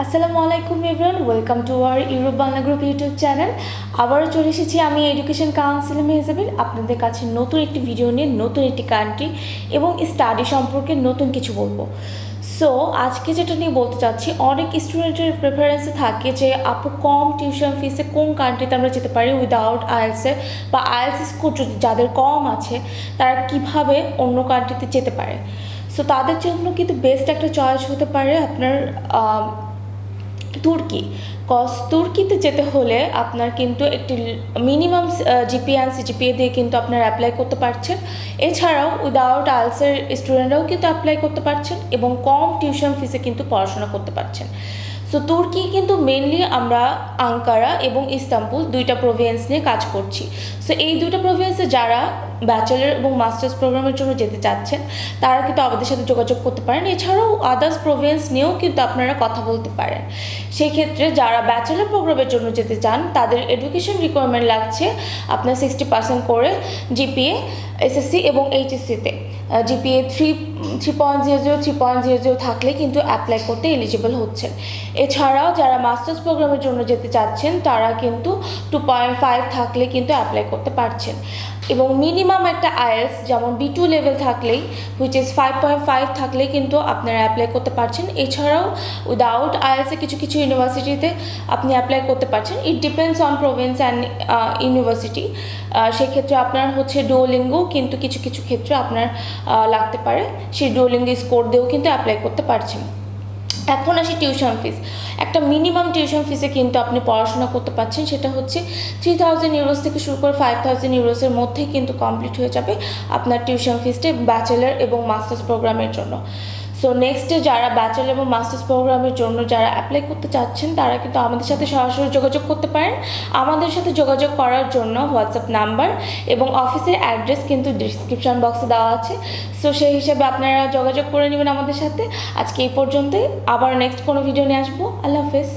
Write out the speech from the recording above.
আসসালামু আলাইকুম everyone, welcome to our Europe Bangla group YouTube channel. আবারও চলে এসেছি আমি এডুকেশন কাউন্সিলর মেহজাবিন আপনাদের কাছে নতুন একটি ভিডিও নিয়ে, নতুন একটি কান্ট্রি এবং স্টাডি সম্পর্কে নতুন কিছু বলবো। সো আজকে যেটা নিয়ে বলতে চাচ্ছি, অনেক স্টুডেন্টের প্রেফারেন্সে থাকে যে আপু কম টিউশন ফিসে কোন কান্ট্রিতে আমরা যেতে পারি উইদাউট আইএলসে, বা আইএলস স্কোর যদি যাদের কম আছে তারা কিভাবে অন্য কান্ট্রিতে যেতে পারে। সো তাদের জন্য কিন্তু বেস্ট একটা চয়েস হতে পারে আপনার তুর্কি। তুর্কিতে যেতে হলে আপনার কিন্তু একটি মিনিমাম জিপিএ অ্যান্ড সিজিপিএ দিয়ে কিন্তু আপনারা অ্যাপ্লাই করতে পারছেন। এছাড়াও উইদাউট আইএলসের স্টুডেন্টরাও কিন্তু অ্যাপ্লাই করতে পারছেন এবং কম টিউশন ফিসে কিন্তু পড়াশোনা করতে পারছেন। সো তুর্কি কিন্তু মেনলি আমরা আঙ্কারা এবং ইস্তাম্বুল দুইটা প্রভিন্স নিয়ে কাজ করছি। সো এই দুইটা প্রভিন্সে যারা ব্যাচেলার এবং মাস্টার্স প্রোগ্রামের জন্য যেতে চাচ্ছেন তারা কিন্তু আমাদের সাথে যোগাযোগ করতে পারেন। এছাড়াও আদার্স প্রভিন্স নিয়েও কিন্তু আপনারা কথা বলতে পারেন। সেই ক্ষেত্রে যারা ব্যাচেলার প্রোগ্রামের জন্য যেতে চান তাদের এডুকেশন রিকোয়ারমেন্ট লাগছে আপনার 60% করে জিপিএ এসএসসি এবং এইচএসসিতে জিপিএ 3.00 3.00 থাকলে কিন্তু অ্যাপ্লাই করতে এলিজিবল হচ্ছেন। এছাড়াও যারা মাস্টার্স প্রোগ্রামের জন্য যেতে চাচ্ছেন তারা কিন্তু 2.5 থাকলে কিন্তু অ্যাপ্লাই করতে পারছেন। এবং মিনিমাম একটা আইএলস যেমন B2 লেভেল থাকলেই, হুইচ ইজ 5.5 থাকলেই কিন্তু আপনারা অ্যাপ্লাই করতে পারছেন। এছাড়াও উইদাউট আইএলসে কিছু কিছু ইউনিভার্সিটিতে আপনি অ্যাপ্লাই করতে পারছেন। It depends on Province and university. সেক্ষেত্রে আপনার হচ্ছে ডুওলিঙ্গো কিন্তু কিছু কিছু ক্ষেত্রে আপনার লাগতে পারে, সেই ডুওলিঙ্গো স্কোর দিয়েও কিন্তু অ্যাপ্লাই করতে পারছেন। এখন আসি টিউশন ফিস। একটা মিনিমাম টিউশন ফিসে কিন্তু আপনি পড়াশোনা করতে পারছেন, সেটা হচ্ছে 3000 ইউরোস থেকে শুরু করে 5000 ইউরোসের মধ্যেই কিন্তু কমপ্লিট হয়ে যাবে আপনার টিউশন ফিসটা ব্যাচেলার এবং মাস্টার্স প্রোগ্রামের জন্য। সো নেক্সটে যারা ব্যাচেলার এবং মাস্টার্স প্রোগ্রামের জন্য যারা অ্যাপ্লাই করতে চাচ্ছেন তারা কিন্তু আমাদের সাথে সরাসরি যোগাযোগ করতে পারেন। আমাদের সাথে যোগাযোগ করার জন্য হোয়াটসঅ্যাপ নাম্বার এবং অফিসের অ্যাড্রেস কিন্তু ডিসক্রিপশন বক্সে দেওয়া আছে। সো সেই হিসাবে আপনারা যোগাযোগ করে নেবেন আমাদের সাথে। আজকে এই পর্যন্তই, আবার নেক্সট কোনো ভিডিও নিয়ে আসবো। আল্লাহ হাফেজ।